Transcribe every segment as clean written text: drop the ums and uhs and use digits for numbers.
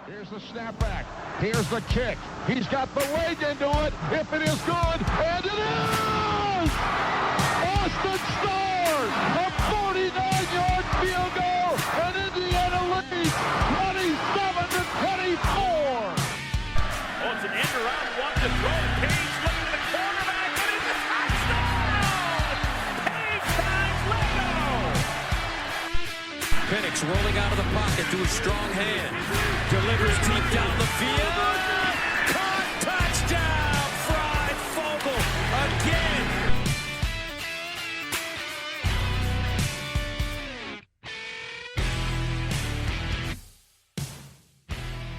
Here's the snapback. Here's the kick. He's got the leg into it. If it is good, and it is! Austin Starr, a 49-yard field goal, and Indiana leads 27-24. Oh, it's an end around one to throw. Page looking at the quarterback, and it's a touchdown! Page finds Leno! Penix rolling out of the pocket to his strong hand. Delivers deep down the field. Caught, touchdown! Fried Fogel again.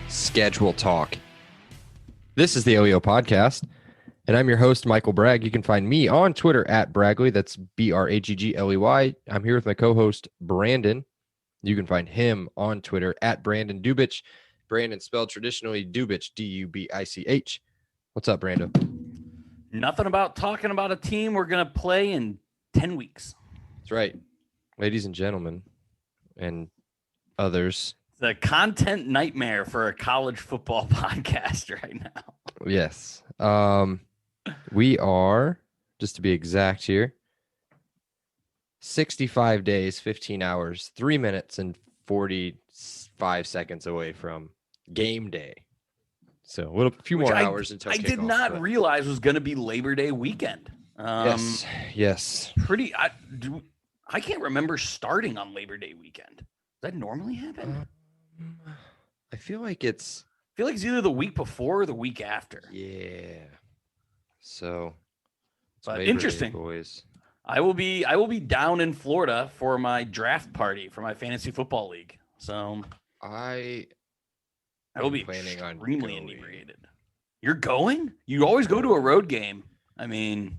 Schedule talk. This is the LEO podcast, and I'm your host, Michael Bragg. You can find me on Twitter at Bragley. That's Braggley. I'm here with my co-host, Brandon. You can find him on Twitter at Brandon Dubich. Brandon spelled traditionally Dubich, D-U-B-I-C-H. What's up, Brando? Nothing about talking about a team we're going to play in 10 weeks. That's right. Ladies and gentlemen, and others. The content nightmare for a college football podcast right now. Yes. We are, just to be exact here, 65 days, 15 hours, 3 minutes, and 45 seconds away from game day. So a few more hours until I kickoff, did not realize was going to be Labor Day weekend. Yes. I can't remember starting on Labor Day weekend. Does that normally happen? I feel like it's either the week before or the week after. Yeah. So, but Labor interesting, Day, boys. I will be down in Florida for my draft party for my fantasy football league. So I will be planning on extremely inebriated. You're going? You always go to a road game. I mean,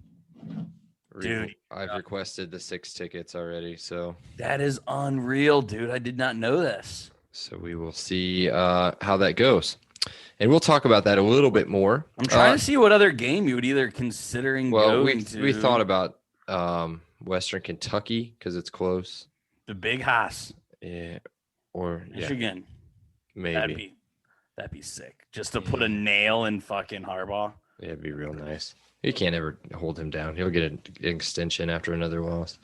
dude, I've requested the 6 tickets already, so that is unreal, dude. I did not know this. So we will see how that goes, and we'll talk about that a little bit more. I'm trying to see what other game you would either considering going to. We thought about Western Kentucky because it's close. The Big Hoss. Yeah, or Michigan. Yeah, maybe. That'd be sick. Just to put a nail in fucking Harbaugh. Yeah, it'd be real nice. You can't ever hold him down. He'll get an extension after another loss.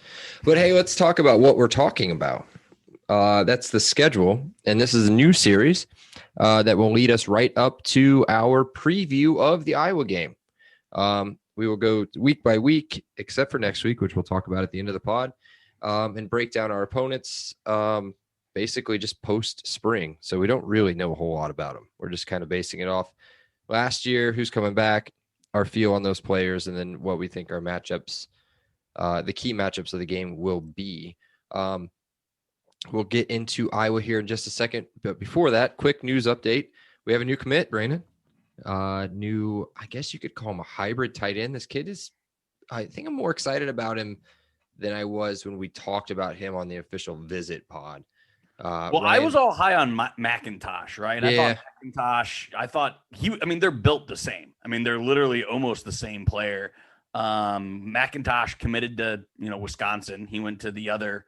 But hey, let's talk about what we're talking about. That's the schedule, and this is a new series that will lead us right up to our preview of the Iowa game. We will go week by week, except for next week, which we'll talk about at the end of the pod, and break down our opponents basically just post-spring. So we don't really know a whole lot about them. We're just kind of basing it off last year, who's coming back, our feel on those players, and then what we think our matchups, the key matchups of the game will be. We'll get into Iowa here in just a second. But before that, quick news update. We have a new commit, Brandon. I guess you could call him a hybrid tight end. This kid is, I think I'm more excited about him than I was when we talked about him on the official visit pod. I was all high on McIntosh, right? Yeah. I thought they're built the same. I mean, they're literally almost the same player. McIntosh committed to, Wisconsin. He went to the other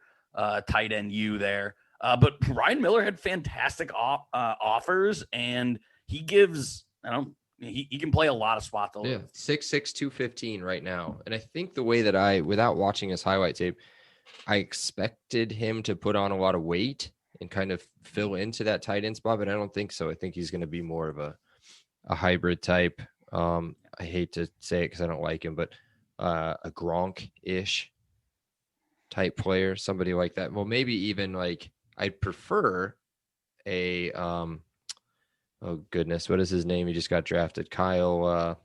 tight end U there. But Ryan Miller had fantastic offers, and he gives, he can play a lot of spots. Yeah, 6'6", 215 right now. And I think the way that without watching his highlight tape, I expected him to put on a lot of weight and kind of fill into that tight end spot, but I don't think so. I think he's going to be more of a hybrid type. I hate to say it because I don't like him, but a Gronk-ish type player, somebody like that. Well, maybe even like I'd prefer a oh goodness, what is his name? He just got drafted. Kyle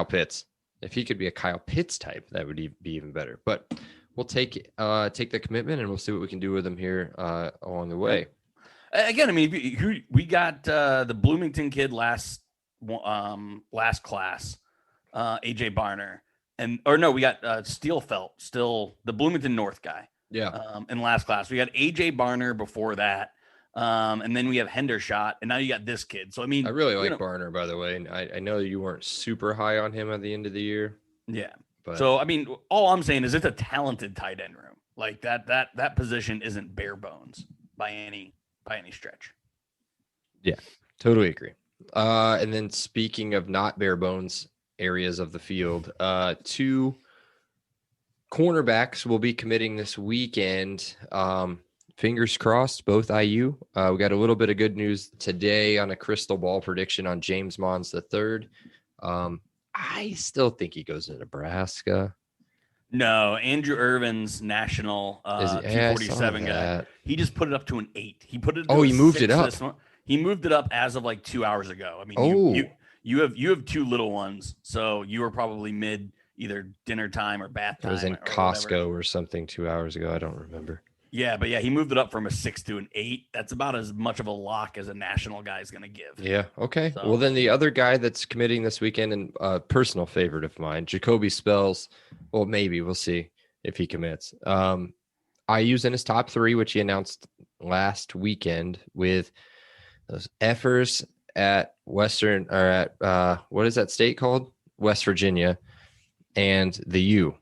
Pitts. If he could be a Kyle Pitts type, that would be even better. But we'll take the commitment, and we'll see what we can do with him here along the way. Again, we got the Bloomington kid last class, AJ Barner, we got Steelfelt, still the Bloomington North guy. Yeah. In last class, we got AJ Barner before that, and then we have Hendershot, and now you got this kid. So I really like Barner, by the way. And I know you weren't super high on him at the end of the year. Yeah. But so all I'm saying is it's a talented tight end room. Like that position isn't bare bones by any by any stretch. Yeah, totally agree. And then speaking of not bare bones areas of the field, 2 cornerbacks will be committing this weekend. Fingers crossed, both IU. We got a little bit of good news today on a crystal ball prediction on James Mons III. I still think he goes to Nebraska. No, Andrew Irvin's national Is he? 247 guy. That. He just put it up to an 8. He put it. Oh, to he a moved 6 it up. this one. He moved it up as of like 2 hours ago. I mean, Oh. you have 2 little ones, so you were probably mid either dinner time or bath It time. was in or Costco whatever. or something 2 hours ago. I don't remember. Yeah, but yeah, he moved it up from a 6 to an 8. That's about as much of a lock as a national guy is going to give. Yeah. Okay. So- Well, then the other guy that's committing this weekend, and a personal favorite of mine, Jacoby Spells. Well, maybe we'll see if he commits. IU's in his top 3, which he announced last weekend with those effers at Western or at what is that state called? West Virginia, and the U.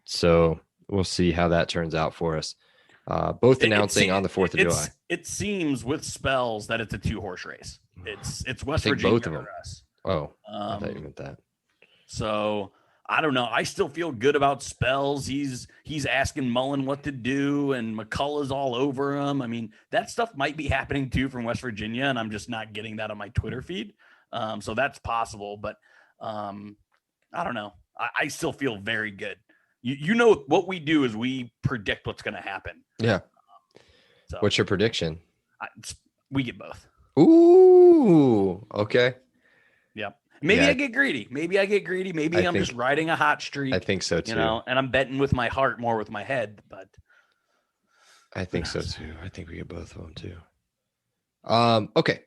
So we'll see how that turns out for us. Both announcing on the 4th of July. It seems with Spells that it's a 2-horse race. It's West think Virginia both of them. or us. Oh, I thought you meant that. So I don't know. I still feel good about Spells. He's asking Mullen what to do, and McCullough's all over him. I mean, that stuff might be happening too from West Virginia, and I'm just not getting that on my Twitter feed. So that's possible, but I don't know. I still feel very good. You know what we do is we predict what's going to happen. Yeah. So What's your prediction? we get both. Ooh. Okay. Yep. Maybe Yeah. I get greedy. Maybe I'm just riding a hot streak. I think so too. You know, and I'm betting with my heart more with my head, but I think so too. I think we get both of them too. Okay.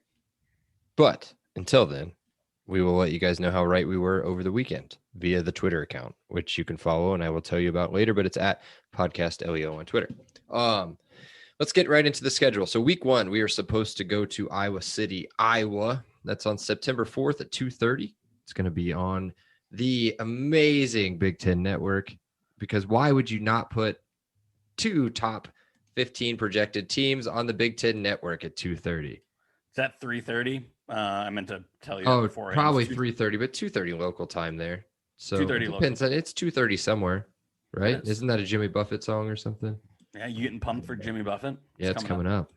But until then, we will let you guys know how right we were over the weekend via the Twitter account, which you can follow and I will tell you about later, but it's at Podcast LEO on Twitter. Let's get right into the schedule. So week 1, we are supposed to go to Iowa City, Iowa. That's on September 4th at 2:30. It's going to be on the amazing Big Ten Network, because why would you not put 2 top 15 projected teams on the Big Ten Network at 2:30? is that 3:30? I meant to tell you. Oh, beforehand. probably It's 3:30, but 2:30 local time there. So 2:30 it depends. It's 2:30 somewhere, right? It is. Isn't that a Jimmy Buffett song or something? Yeah, you getting pumped for Jimmy Buffett? Yeah, it's coming up.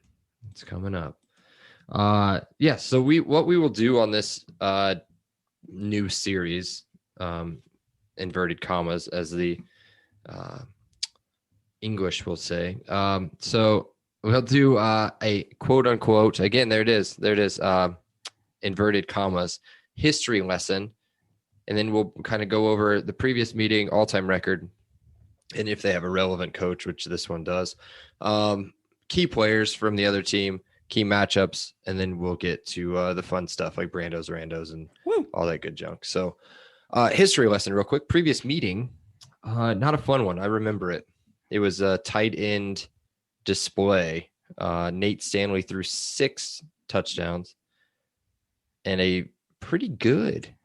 It's coming up. Yeah. So what we will do on this new series, inverted commas, as the English will say. So we'll do a quote unquote, again, there it is, inverted commas, history lesson. And then we'll kind of go over the previous meeting, all-time record, and if they have a relevant coach, which this one does, key players from the other team, key matchups, and then we'll get to the fun stuff like Brandos, Randos, and all that good junk. So history lesson real quick. Previous meeting, not a fun one. I remember it. It was a tight end display. Nate Stanley threw 6 touchdowns and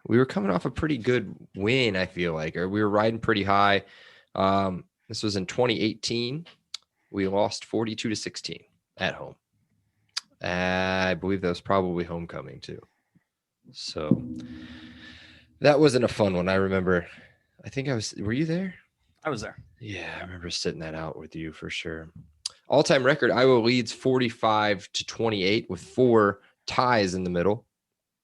we were coming off a pretty good win, I feel like, or we were riding pretty high. This was in 2018. We lost 42-16 at home. I believe that was probably homecoming too. So that wasn't a fun one. I remember, were you there? I was there. Yeah, I remember sitting that out with you for sure. All-time record, Iowa leads 45-28 with 4 ties in the middle.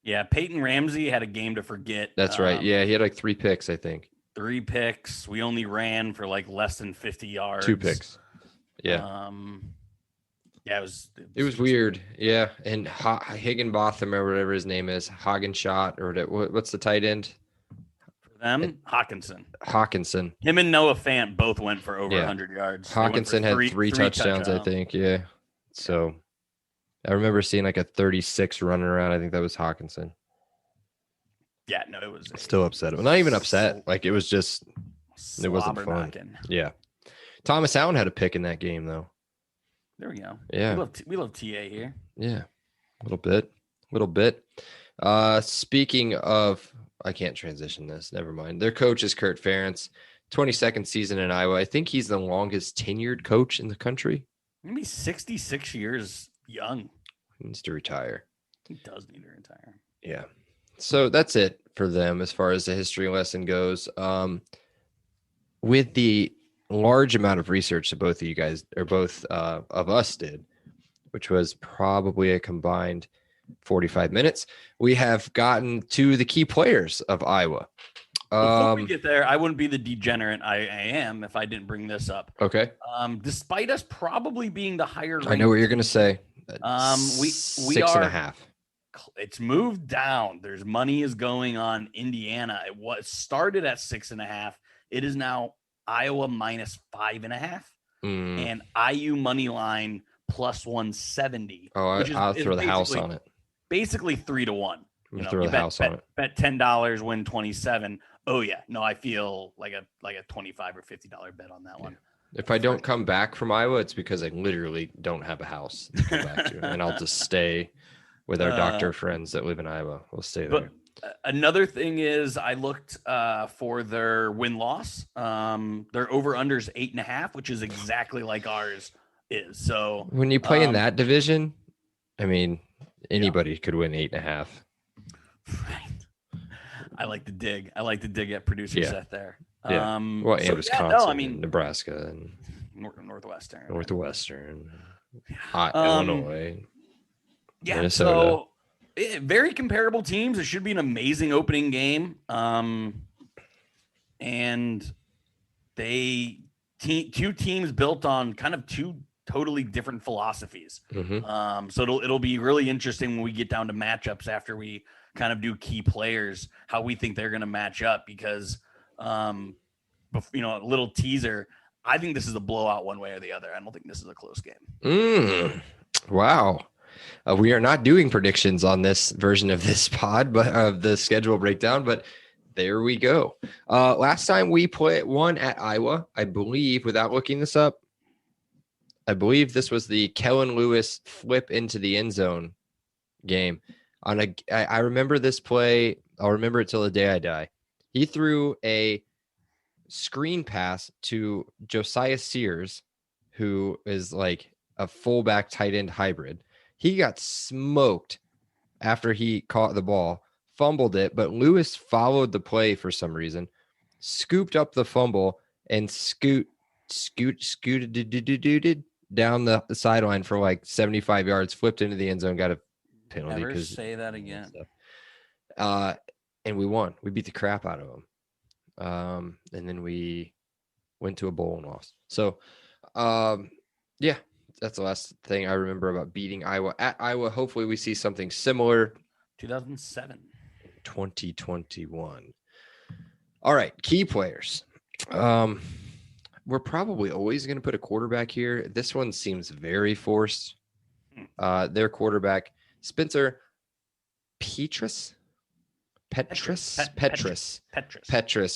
Yeah, Peyton Ramsey had a game to forget. That's right. Yeah, he had like 3 picks, I think. 3 picks. We only ran for like less than 50 yards. 2 picks. Yeah. Yeah, it was weird. Yeah, and Higginbotham or whatever his name is, Hoggenshot or what's the tight end? For them, Hawkinson. Him and Noah Fant both went for over 100 yards. Hawkinson had 3 touchdowns, I think. Yeah. So I remember seeing like a 36 running around. I think that was Hawkinson. Yeah, no, it was still upset. Well, not even upset. Like it was just, it wasn't fun. knocking. Yeah. Thomas Allen had a pick in that game though. There we go. Yeah. We love TA here. Yeah. A little bit. Speaking of, I can't transition this. Never mind. Their coach is Kurt Ferentz, 22nd season in Iowa. I think he's the longest tenured coach in the country. Maybe 66 years young. He needs to retire. He does need to retire. Yeah. So that's it for them as far as the history lesson goes. With the large amount of research that both of you guys or both of us did, which was probably a combined 45 minutes, we have gotten to the key players of Iowa. Before we get there, I wouldn't be the degenerate I am if I didn't bring this up. Okay. Despite us probably being the higher I know what you're going to say. We 6.5. It's moved down. There's money is going on Indiana. It was started at 6.5. It is now Iowa minus 5.5 and IU money line plus 170. Oh, I'll throw the house on it. Basically 3-1. Throw the house on it. Bet $10, win 27. Oh yeah, no, I feel like a $25 or $50 bet on that one. If I don't come back from Iowa, it's because I literally don't have a house to come back to, and I'll just stay with our doctor friends that live in Iowa. We'll stay there. But another thing is, I looked for their win-loss. Their over/unders 8.5, which is exactly like ours is. So when you play in that division, I mean, anybody could win 8.5. Right. I like to dig. At producer set there. Yeah. And Wisconsin, and Nebraska, and Northwestern, Illinois. Yeah. Minnesota. So very comparable teams. It should be an amazing opening game. And two teams built on kind of two totally different philosophies. So it'll be really interesting when we get down to matchups after we kind of do key players, how we think they're going to match up, because a little teaser, I think this is a blowout one way or the other. I don't think this is a close game. Wow. We are not doing predictions on this version of this pod, but of the schedule breakdown, but there we go. Last time we won at Iowa, I believe, without looking this up, I believe this was the Kellen Lewis flip into the end zone game. I remember this play. I'll remember it till the day I die. He threw a screen pass to Josiah Sears, who is like a fullback tight end hybrid. He got smoked after he caught the ball, fumbled it, but Lewis followed the play for some reason, scooped up the fumble, and scooted down the sideline for like 75 yards, flipped into the end zone, got a penalty. Never say that again. And we won. We beat the crap out of them. And then we went to a bowl and lost. So, yeah, that's the last thing I remember about beating Iowa at Iowa. Hopefully we see something similar. 2007. 2021. All right, key players. We're probably always going to put a quarterback here. This one seems very forced. Their quarterback, Spencer Petras,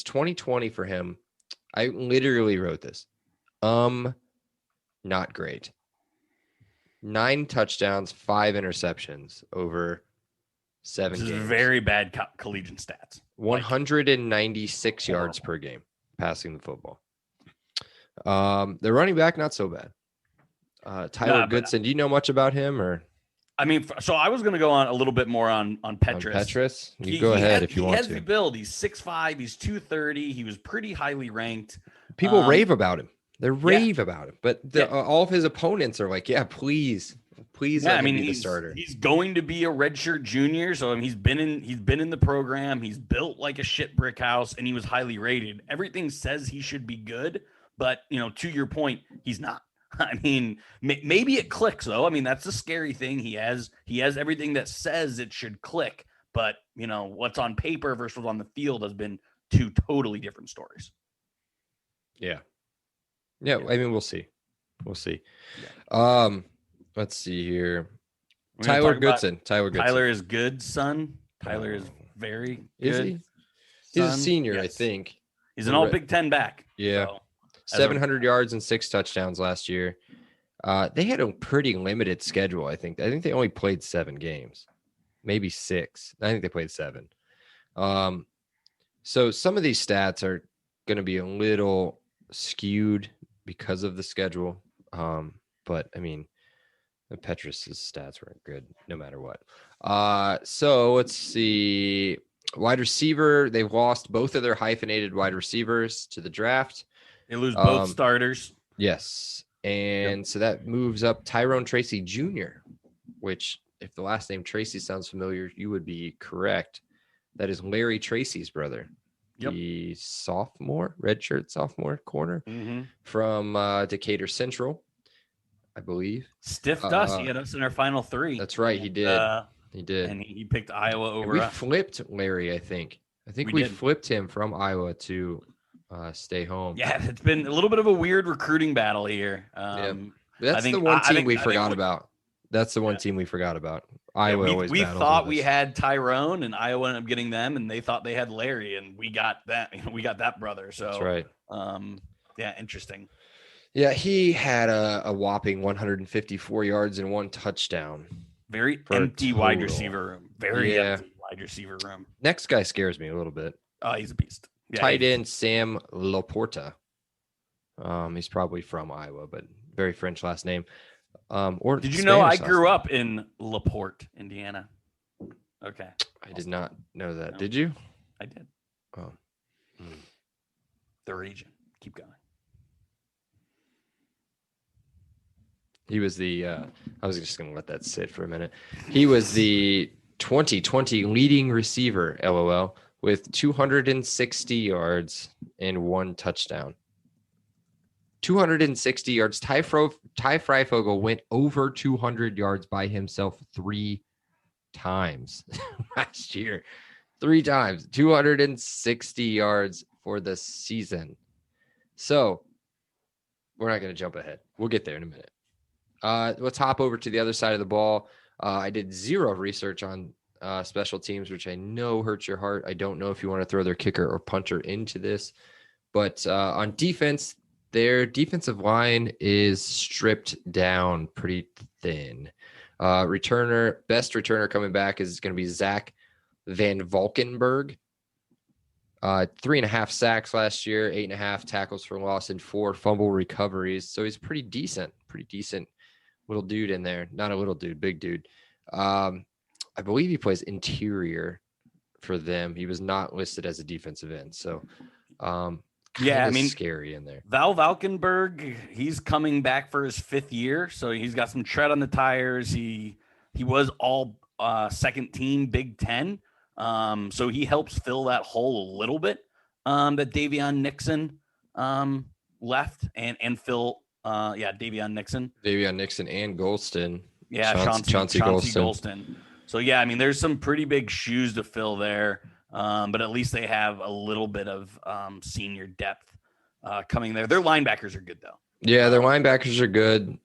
2020 for him. I literally wrote this. Not great. 9 touchdowns, 5 interceptions over 7 games. Very bad collegiate stats. 196 yards per game passing the football. The running back, not so bad. Tyler Goodson, do you know much about him? Or I mean, so I was going to go on a little bit more on Petras. You go ahead if you want to. He has the build. He's 6'5", he's 230. He was pretty highly ranked. People rave about him. They rave about him, but all of his opponents are like, "Yeah, please let him be the starter." He's going to be a redshirt junior, so he's been in the program. He's built like a shit brick house, and he was highly rated. Everything says he should be good, but to your point, he's not. I mean, maybe it clicks though. I mean, that's the scary thing. He has everything that says it should click, but what's on paper versus what's on the field has been two totally different stories. Yeah, I mean, we'll see. Yeah. Let's see here. Tyler Goodson. Tyler is good, son. Tyler is very good. Is he? He's a senior, yes. I think. He's an all Big Ten back. Yeah. So, 700 yards and 6 touchdowns last year. They had a pretty limited schedule, I think. I think they only played 7 games, maybe 6. I think they played 7. So some of these stats are going to be a little skewed because of the schedule. But I mean, Petrus's stats weren't good no matter what. So let's see. Wide receiver, they've lost both of their hyphenated wide receivers to the draft. They lose both starters. Yes. And so that moves up Tyrone Tracy Jr., which if the last name Tracy sounds familiar, you would be correct. That is Larry Tracy's brother. Yep. The redshirt sophomore corner from Decatur Central, I believe. Stiffed us. He had us in our final 3. That's right. He did. He did. And he picked Iowa over we us. Flipped Larry, I think. We flipped him from Iowa to stay home. Yeah, it's been a little bit of a weird recruiting battle here. That's the one team we forgot about. That's the one team we forgot about. Iowa always we thought we had Tyrone, and Iowa ended up getting them, and they thought they had Larry, and we got that. We got that brother. So that's right. Yeah, interesting. Yeah, he had a whopping 154 yards and 1 touchdown. Very empty wide receiver room. Very empty wide receiver room. Next guy scares me a little bit. Oh, he's a beast. Yeah, tight end Sam Laporta. He's probably from Iowa, but very French last name. Or did you know I grew up in LaPorte, Indiana? Okay. I did not know that. No. Did you? I did. Oh. The region. Keep going. He was the I was just going to let that sit for a minute. He was the 2020 leading receiver, LOL, with 260 yards and 1 touchdown. 260 yards. Ty Freifogel went over 200 yards by himself 3 times last year. 3 times. 260 yards for the season. So we're not going to jump ahead. We'll get there in a minute. Let's hop over to the other side of the ball. I did 0 research on special teams, which I know hurts your heart. I don't know if you want to throw their kicker or punter into this. But on defense, their defensive line is stripped down pretty thin. Best returner coming back is going to be Zach Van Valkenburg. 3.5 sacks last year, 8.5 tackles for loss, and 4 fumble recoveries. So he's pretty decent little dude in there. Not a little dude, big dude. I believe he plays interior for them. He was not listed as a defensive end. So, scary in there. Val Valkenburg, he's coming back for his 5th year, so he's got some tread on the tires. He was all second team Big Ten, so he helps fill that hole a little bit that Davion Nixon left and fill. Davion Nixon and Golston. Yeah, Chauncey Golston. So yeah, I mean, there's some pretty big shoes to fill there. But at least they have a little bit of senior depth coming there. Their linebackers are good, though. Yeah, their linebackers are good.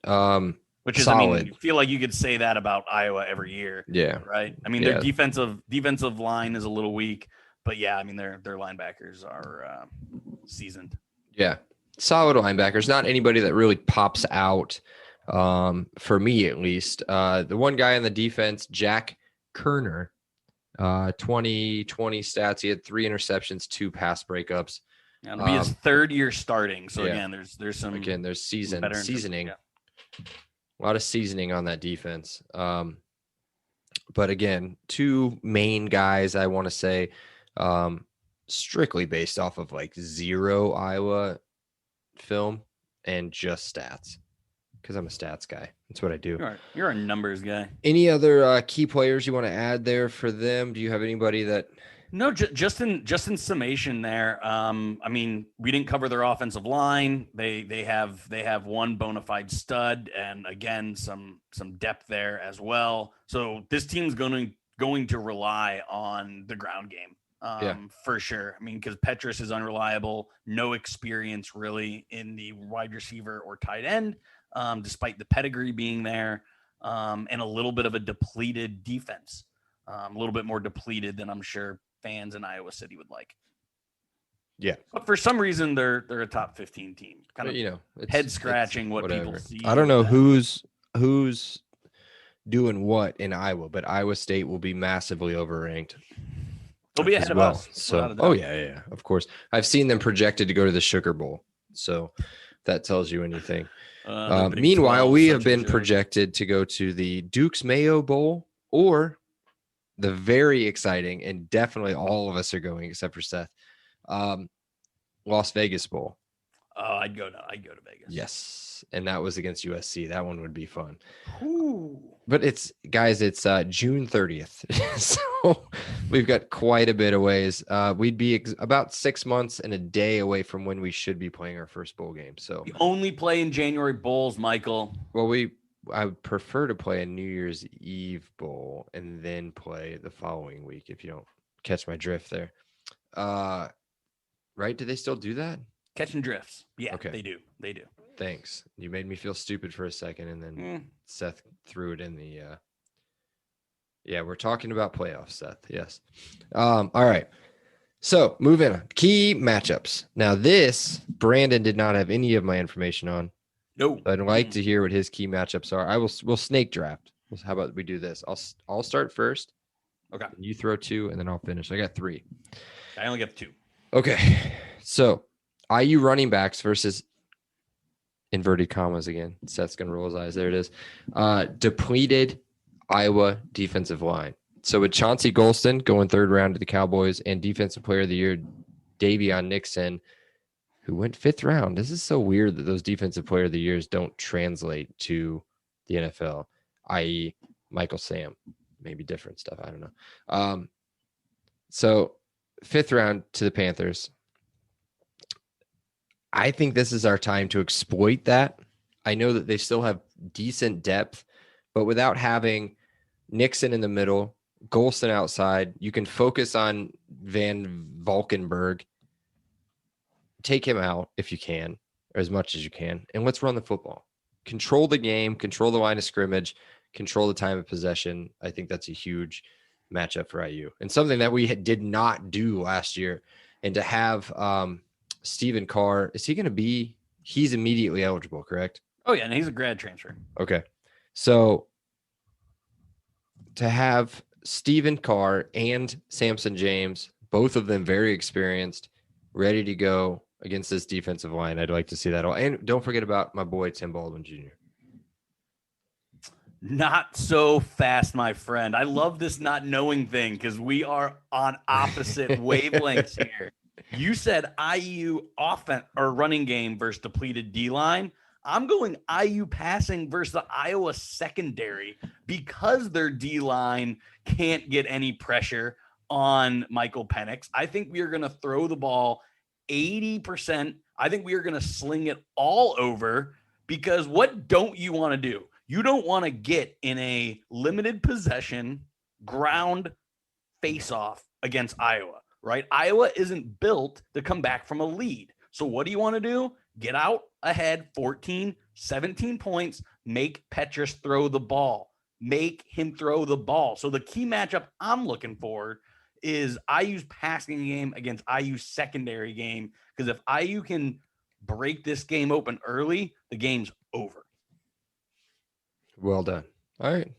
Which is solid. I mean, you feel like you could say that about Iowa every year. Yeah. Right. I mean, their defensive line is a little weak, but yeah, I mean, their linebackers are seasoned. Yeah. Solid linebackers. Not anybody that really pops out for me, at least. The one guy on the defense, Jack Kerner, 2020 stats. He had 3 interceptions, 2 pass breakups. Yeah, it'll be his 3rd year starting. So again, there's seasoning. Yeah. A lot of seasoning on that defense. But again, 2 main guys I want to say, strictly based off of like 0 Iowa film and just stats, because I'm a stats guy. That's what I do. You're a numbers guy. Any other key players you want to add there for them? Do you have anybody that? No, just in summation there. I mean, we didn't cover their offensive line. They have one bona fide stud, and again some depth there as well. So this team's going to rely on the ground game. For sure. I mean, because Petrus is unreliable, no experience really in the wide receiver or tight end, despite the pedigree being there, and a little bit of a depleted defense, a little bit more depleted than I'm sure fans in Iowa City would like. Yeah, but for some reason they're a top 15 team. Kind of head scratching what whatever. People see. I don't know who's doing what in Iowa, but Iowa State will be massively overranked. They'll be ahead of us. So, yeah, of course. I've seen them projected to go to the Sugar Bowl. So that tells you anything. The Big Meanwhile, 12 we have such a been joke. projected to go to the Duke's Mayo Bowl or the very exciting, and definitely all of us are going except for Seth, Las Vegas Bowl. Oh, I'd go to Vegas. Yes, and that was against USC. That one would be fun. Ooh. But it's June 30th, so we've got quite a bit of ways. We'd be about 6 months and a day away from when we should be playing our first bowl game. So We only play in January bowls, Michael. well, I would prefer to play a New Year's Eve bowl and then play the following week. If you don't catch my drift there, right? Do they still do that? Catching drifts. Yeah, Okay. They do. Thanks. You made me feel stupid for a second, and then Seth threw it in the. Yeah, we're talking about playoffs, Seth. Yes. All right. So moving on. Key matchups. Now this Brandon did not have any of my information on. No. I'd like to hear what his key matchups are. We'll snake draft. How about we do this? I'll start first. Okay. You throw 2, and then I'll finish. I got 3. I only got 2. Okay. So IU running backs versus inverted commas again. Seth's gonna roll his eyes. There it is. Depleted Iowa defensive line. So with Chauncey Golston going 3rd round to the Cowboys and Defensive Player of the Year Davion Nixon, who went 5th round. This is so weird that those Defensive Player of the Years don't translate to the NFL, i.e. Michael Sam. Maybe different stuff. I don't know. So 5th round to the Panthers. I think this is our time to exploit that. I know that they still have decent depth, but without having Nixon in the middle, Golston outside, you can focus on Van Valkenburg. Take him out if you can, or as much as you can, and let's run the football. Control the game, control the line of scrimmage, control the time of possession. I think that's a huge matchup for IU and something that we did not do last year. And to have Stephen Carr, is he going to be? He's immediately eligible, correct? Oh, yeah, and he's a grad transfer. Okay. So to have Stephen Carr and Samson James, both of them very experienced, ready to go against this defensive line, I'd like to see that all. And don't forget about my boy, Tim Baldwin Jr. Not so fast, my friend. I love this not knowing thing because we are on opposite wavelengths here. You said IU offense or running game versus depleted D-line. I'm going IU passing versus the Iowa secondary because their D-line can't get any pressure on Michael Penix. I think we are going to throw the ball 80%. I think we are going to sling it all over because what don't you want to do? You don't want to get in a limited possession ground face-off against Iowa, right? Iowa isn't built to come back from a lead. So what do you want to do? Get out ahead 14, 17 points, make Petrus throw the ball. Make him throw the ball. So the key matchup I'm looking for is IU's passing game against IU's secondary game. Because if IU can break this game open early, the game's over. Well done. All right.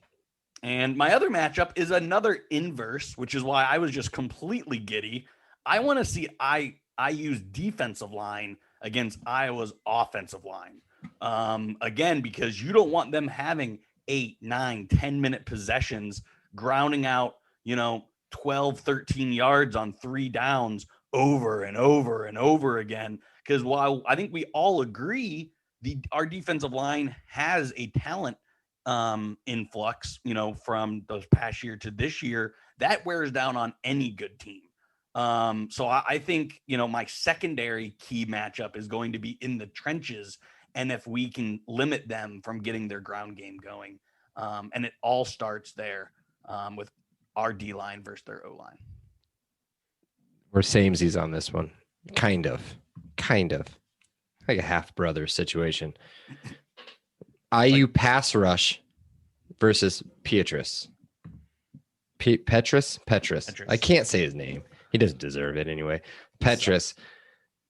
And my other matchup is another inverse, which is why I was just completely giddy. I want to see IU's defensive line against Iowa's offensive line. Again, because you don't want them having 8, 9, 10-minute possessions, grounding out, 12, 13 yards on 3 downs over and over and over again. Because while I think we all agree our defensive line has a talent influx, from those past year to this year, that wears down on any good team. So I think, my secondary key matchup is going to be in the trenches. And if we can limit them from getting their ground game going, and it all starts there with our D line versus their O line. We're samesies on this one. Kind of like a half brother situation. IU pass rush versus Petrus. Petrus. I can't say his name. He doesn't deserve it anyway. Petrus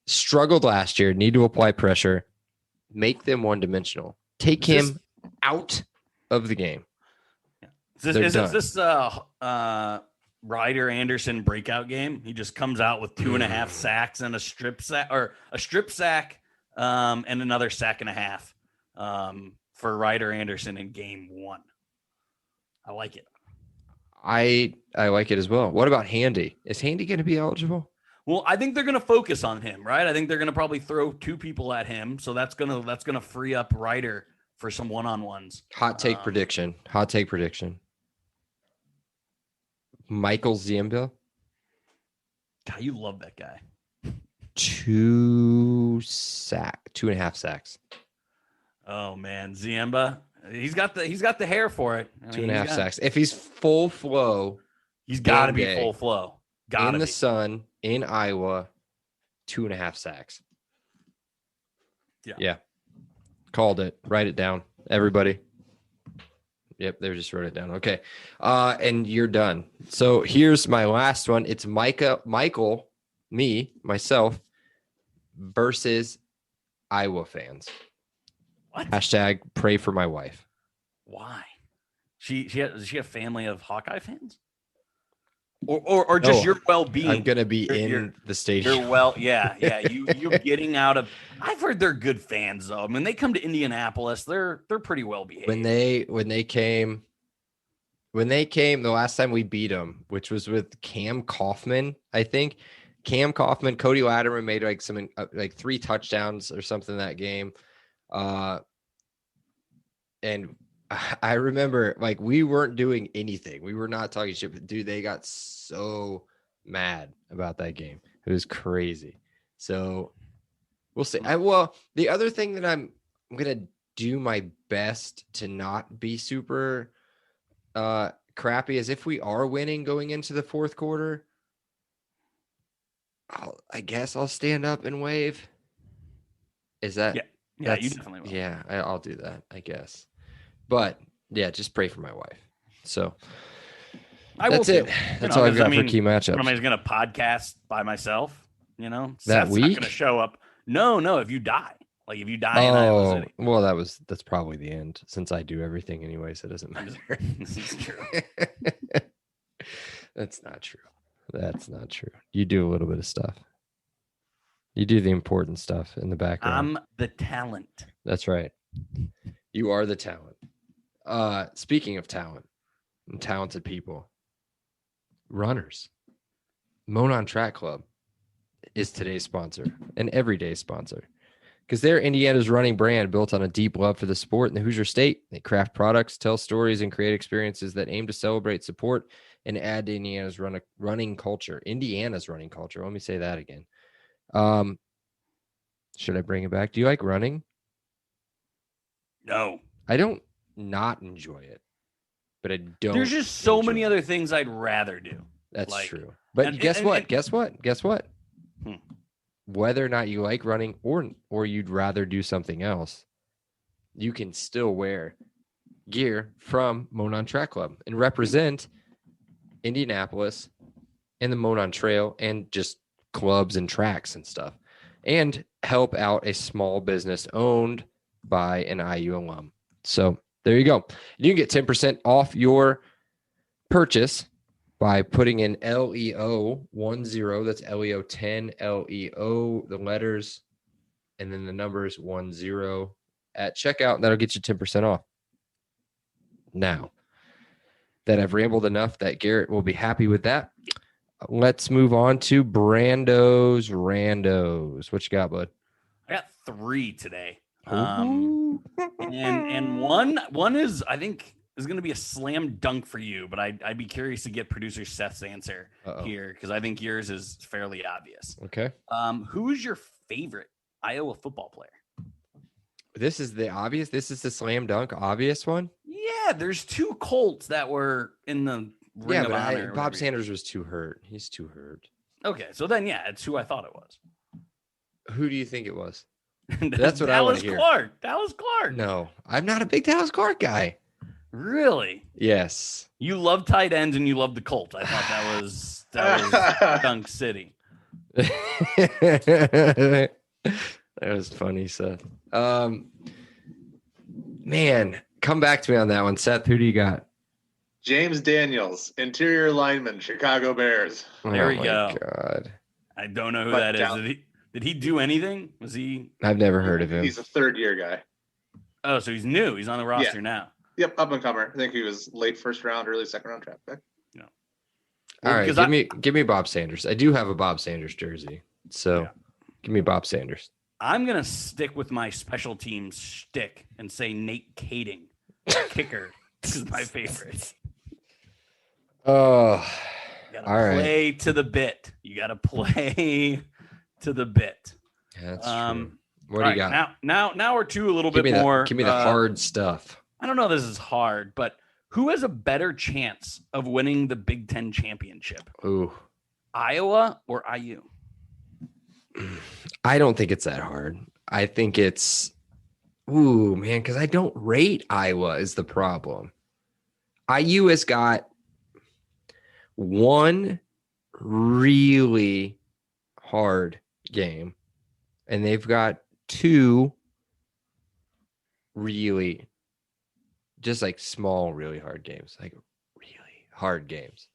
struggled last year, need to apply pressure, make them one-dimensional. Take him out of the game. Is this Ryder Anderson breakout game? He just comes out with 2.5 sacks and a strip sack, and another sack and a half for Ryder Anderson in game 1. I like it. I like it as well. What about Handy? Is Handy going to be eligible? Well, I think they're going to focus on him, right? I think they're going to probably throw 2 people at him, so that's gonna free up Ryder for some one-on-ones. Hot take prediction. Hot take prediction. Michael Ziemba. God, you love that guy. 2.5 sacks. Oh man, Ziemba. He's got the hair for it. 2.5 sacks. If he's full flow, he's got to be day, full flow. In the sun in Iowa, 2.5 sacks. Yeah. Called it. Write it down, everybody. Yep, they just wrote it down. Okay. And you're done. So here's my last one. It's Michael, myself, versus Iowa fans. What? Hashtag pray for my wife. Why? Does she have a family of Hawkeye fans? Or just your well-being? I'm gonna be in the stadium. You getting out of. I've heard they're good fans though. I mean, they come to Indianapolis. They're pretty well behaved. When they came, the last time we beat them, which was with Cam Kaufman, I think. Cam Kaufman, Cody Latterman made like 3 touchdowns or something that game. And I remember like we weren't doing anything. We were not talking shit, but dude, they got so mad about that game. It was crazy. So we'll see. The other thing that I'm gonna do my best to not be super crappy is if we are winning going into the fourth quarter, I guess I'll stand up and wave. Is that? Yeah, you definitely will. Yeah, I'll do that, I guess. But yeah, just pray for my wife. So that's it. That's all I've got for key matchups. Am I just gonna podcast by myself? That Seth's week? not gonna show up. No. If you die, in Iowa City. Well, that's probably the end since I do everything anyway, so it doesn't matter. This is true. That's not true. That's not true. You do a little bit of stuff. You do the important stuff in the background. I'm the talent. That's right. You are the talent. Speaking of talent and talented people, runners, Monon Track Club is today's sponsor, an everyday sponsor, because they're Indiana's running brand built on a deep love for the sport in the Hoosier State. They craft products, tell stories, and create experiences that aim to celebrate, support, and add to Indiana's running culture. Indiana's running culture. Let me say that again. Should I bring it back? Do you like running? No. I don't not enjoy it, but I don't. There's just so many other things I'd rather do. That's true. But guess what? Guess what? Whether or not you like running or you'd rather do something else, you can still wear gear from Monon Track Club and represent Indianapolis and the Monon Trail and just clubs and tracks and stuff, and help out a small business owned by an IU alum. So there you go. You can get 10% off your purchase by putting in LEO10. That's LEO10, LEO, the letters, and then the numbers 10 at checkout. That'll get you 10% off. Now that I've rambled enough that Garrett will be happy with that, let's move on to Brando's Randos. What you got, bud? I got 3 today. And one is, I think, is going to be a slam dunk for you, but I'd be curious to get producer Seth's answer here because I think yours is fairly obvious. Okay. Who's your favorite Iowa football player? This is the obvious. This is the slam dunk obvious one. Yeah, there's 2 Colts that were in the Ring of Honor. Bob Sanders was too hurt. He's too hurt. Okay, so then it's who I thought it was. Who do you think it was? That's what I want to hear. Dallas Clark. No, I'm not a big Dallas Clark guy. Really? Yes. You love tight ends and you love the Colts. I thought that was Dunk City. That was funny, Seth. Man, come back to me on that one, Seth. Who do you got? James Daniels, interior lineman, Chicago Bears. There we go. God. I don't know who that is. Did Did he do anything? Was he? I've never heard of him. He's a third-year guy. Oh, so he's new. He's on the roster Yeah. now. Yep, up and comer. I think he was late first round, early second round draft pick. All right, because give me Bob Sanders. I do have a Bob Sanders jersey, so Yeah. give me Bob Sanders. I'm gonna stick with my special teams shtick and say Nate Kading, kicker. This is my favorite. Oh, You gotta all right. play to the bit. You gotta play to the bit. Yeah, that's true. What do All you right, got? Now we're to a little Give bit me more. give me the hard stuff. I don't know if this is hard, but who has a better chance of winning the Big Ten championship? Ooh, Iowa or IU? I don't think it's that hard. I think it's, man, because I don't rate Iowa is the problem. IU has got one really hard game, and they've got two really just like small, really hard games, like really hard games.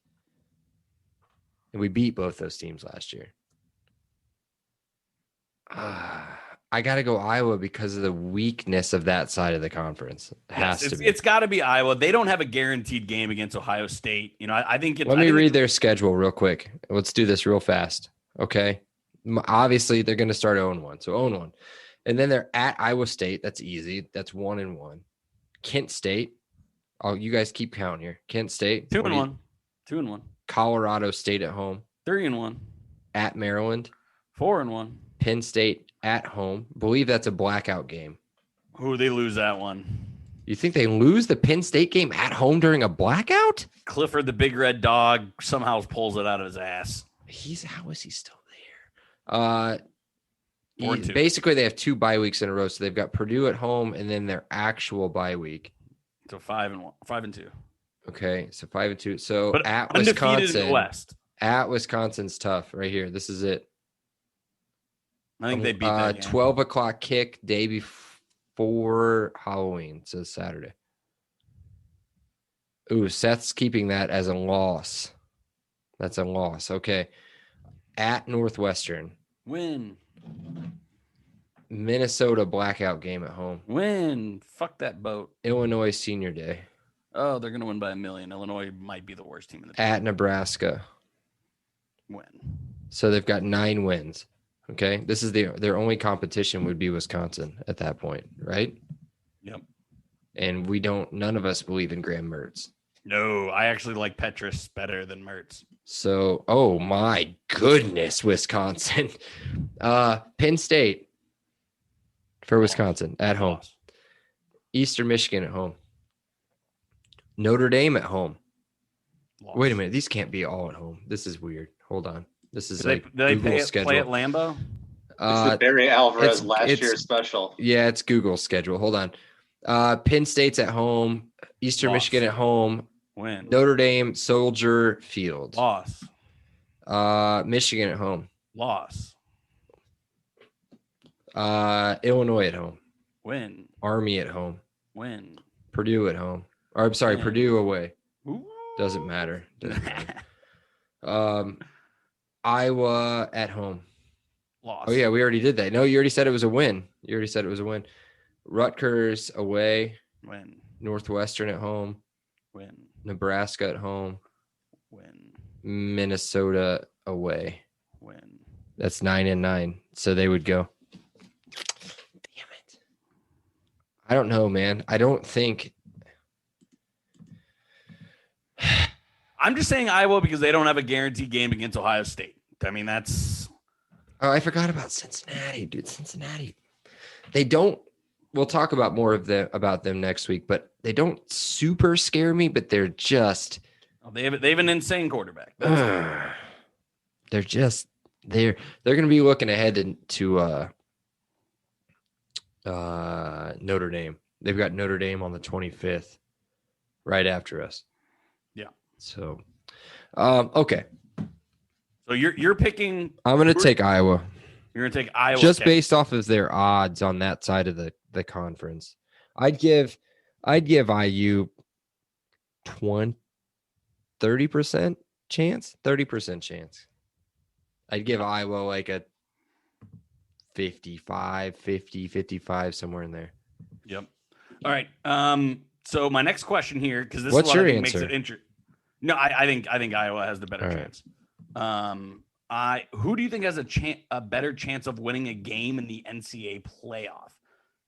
And we beat both those teams last year. I got to go Iowa because of the weakness of that side of the conference. It has to be. It's got to be Iowa. They don't have a guaranteed game against Ohio State. You know, I think it's. Let me read their schedule real quick. Let's do this real fast. Okay. Obviously, they're going to start 0-1. So 0-1. And then they're at Iowa State. That's easy. That's 1-1. Kent State. Oh, you guys keep counting here. Kent State. 2-1. 2-1. Colorado State at home. 3-1. At Maryland. 4-1. Penn State at home. Believe that's a blackout game. Who they lose that one? You think they lose the Penn State game at home during a blackout? Clifford, the big red dog, somehow pulls it out of his ass. How is he still there? 4-2. Basically, they have 2 bye weeks in a row. So they've got Purdue at home and then their actual bye week. So 5-2. Okay, so 5-2. So But at undefeated in Wisconsin, the West. at Wisconsin's tough right here. This is it. I think they beat that game. 12 o'clock kick day before Halloween. So Saturday. Ooh, Seth's keeping that as a loss. That's a loss. Okay. At Northwestern. Win. Minnesota blackout game at home. Win. Fuck that boat. Illinois senior day. Oh, they're going to win by 1 million. Illinois might be the worst team in the At Nebraska. win. So they've got 9 wins. Okay. This is their only competition would be Wisconsin at that point, right? Yep. And none of us believe in Graham Mertz. No, I actually like Petrus better than Mertz. So, oh my goodness, Wisconsin. Penn State for Wisconsin at home. Loss. Eastern Michigan at home. Notre Dame at home. Loss. Wait a minute. These can't be all at home. This is weird. Hold on. This is Did like they Google's schedule. play at Lambeau? It's the Barry Alvarez it's- last it's- year's special. Yeah, it's Google's schedule. Hold on. Penn State's at home. Eastern Loss. Michigan at home. Win. Notre Dame, Soldier Field. Loss. Michigan at home. Loss. Illinois at home. Win. Army at home. Win. Purdue at home. Or I'm sorry, Yeah. Purdue away. Ooh. Doesn't matter. Iowa at home. Loss. Oh yeah, we already did that. No, you already said it was a win. Rutgers away. Win. Northwestern at home. Win. Nebraska at home. Win. Minnesota away. Win. That's 9-9. So they would go. Damn it. I don't know, man. I don't think. I'm just saying Iowa because they don't have a guaranteed game against Ohio State. I mean, that's Oh, I forgot about Cincinnati, dude. Cincinnati. They don't. We'll talk about more about them next week, but they don't super scare me. But they're just. they have an insane quarterback. They're going to be looking ahead to Notre Dame. They've got Notre Dame on the 25th, right after us. Yeah. So, okay. So you're picking. I'm going to take Iowa. You're gonna take Iowa Just okay. based off of their odds on that side of the conference. I'd give IU 30% chance. 30% chance. I'd give Iowa like a 55, 50, 55, somewhere in there. Yep. All right. So my next question here, because this What's is what your I think answer? makes it interesting. No, I think Iowa has the better All right. chance. Who do you think has a better chance of winning a game in the NCAA playoff?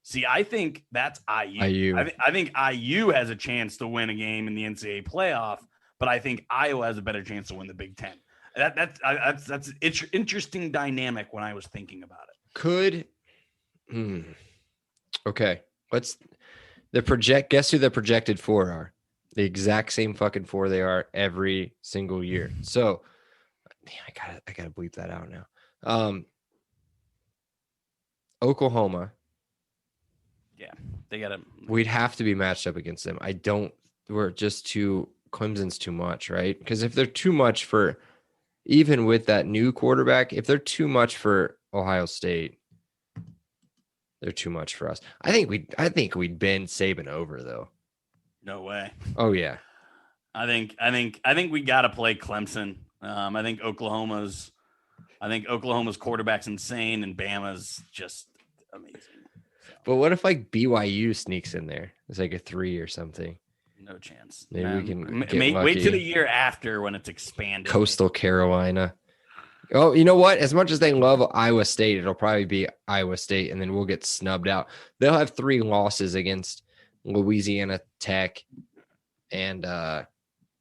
See, I think that's IU. I think IU has a chance to win a game in the NCAA playoff, but I think Iowa has a better chance to win the Big Ten. That's interesting dynamic when I was thinking about it. Okay. Guess who the projected 4 are? The exact same fucking 4 they are every single year. So I gotta bleep that out now. Oklahoma. Yeah, they got to. We'd have to be matched up against them. We're just Clemson's too much, right? Because if they're too much for, even with that new quarterback, if they're too much for Ohio State, they're too much for us. I think we'd bend Saban over though. No way. Oh yeah. I think we got to play Clemson. I think Oklahoma's quarterback's insane and Bama's just amazing. So, But what if like BYU sneaks in there? It's like a 3 or something. no chance. Maybe we can get wait lucky. till the year after when it's expanded. Coastal Carolina. Oh, you know what? As much as they love Iowa State, it'll probably be Iowa State, and then we'll get snubbed out. They'll have 3 losses against Louisiana Tech and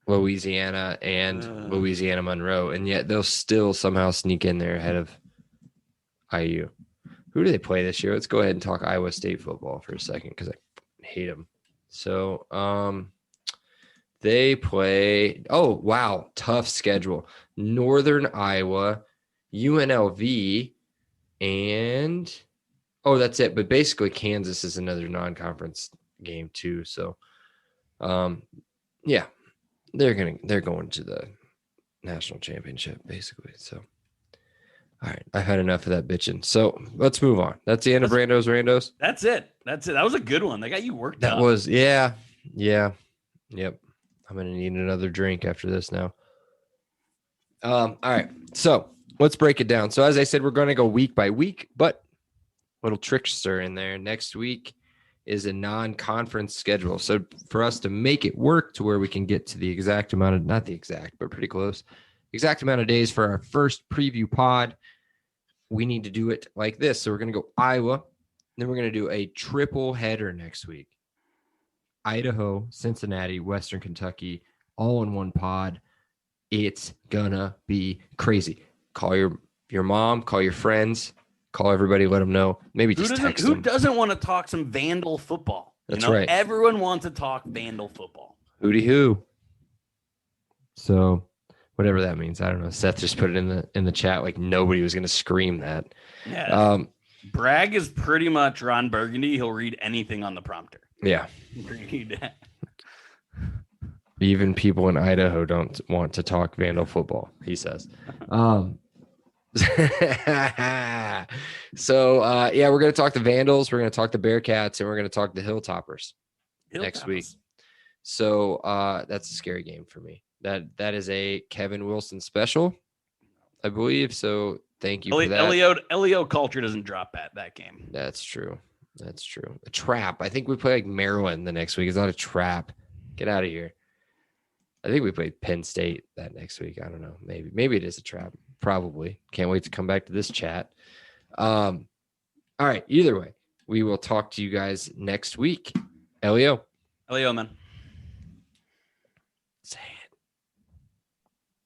Louisiana Monroe, and yet they'll still somehow sneak in there ahead of IU. Who do they play this year? Let's go ahead and talk Iowa State football for a second because I hate them. So they play, oh, wow, tough schedule. Northern Iowa, UNLV, and, oh, that's it. But basically Kansas is another non-conference game too. So, yeah, they're going to the national championship basically. So, all right, I've had enough of that bitching. So let's move on. That's the end of Randos. That's it. That was a good one. They got you worked up. That was, yeah. Yep. I'm going to need another drink after this now. All right. So let's break it down. So as I said, we're going to go week by week, but little trickster in there. Next week is a non-conference schedule. So for us to make it work to where we can get to the exact amount of, not the exact, but pretty close, exact amount of days for our first preview pod, we need to do it like this. So we're going to go Iowa. Then we're going to do a triple header next week. Idaho, Cincinnati, Western Kentucky, all in one pod. It's gonna be crazy. Call your mom, call your friends, call everybody, let them know. Maybe just text them. Who doesn't want to talk some Vandal football? That's right. Everyone wants to talk Vandal football. Hooty hoo. So whatever that means, I don't know. Seth just put it in the chat like nobody was gonna scream that. Yeah. Bragg is pretty much Ron Burgundy. He'll read anything on the prompter. Yeah. Read. Even people in Idaho don't want to talk Vandal football, he says. So, yeah, we're going to talk the Vandals. We're going to talk the Bearcats, and we're going to talk the Hilltoppers next week. So that's a scary game for me. That is a Kevin Wilson special, I believe. So thank you for that. Elio culture doesn't drop that game. That's true. A trap. I think we play like Maryland the next week. It's not a trap. Get out of here. I think we played Penn State that next week. I don't know. Maybe it is a trap. Probably. Can't wait to come back to this chat. All right. Either way, we will talk to you guys next week. Elio, man. Say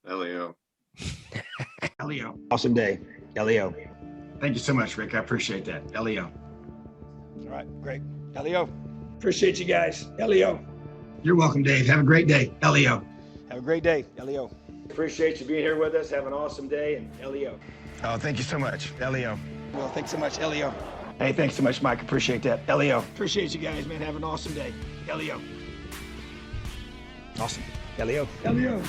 it. Elio. Elio. Awesome day. Elio. Thank you so much, Rick. I appreciate that. Elio. All right. Great. Elio. Appreciate you guys. Elio. You're welcome, Dave. Have a great day. Elio. Have a great day. Elio. Appreciate you being here with us. Have an awesome day. And Elio. Oh, thank you so much. Elio. Well, thanks so much, Elio. Hey, thanks so much, Mike. Appreciate that. Elio. Appreciate you guys, man. Have an awesome day. Elio. Awesome. Elio. Elio.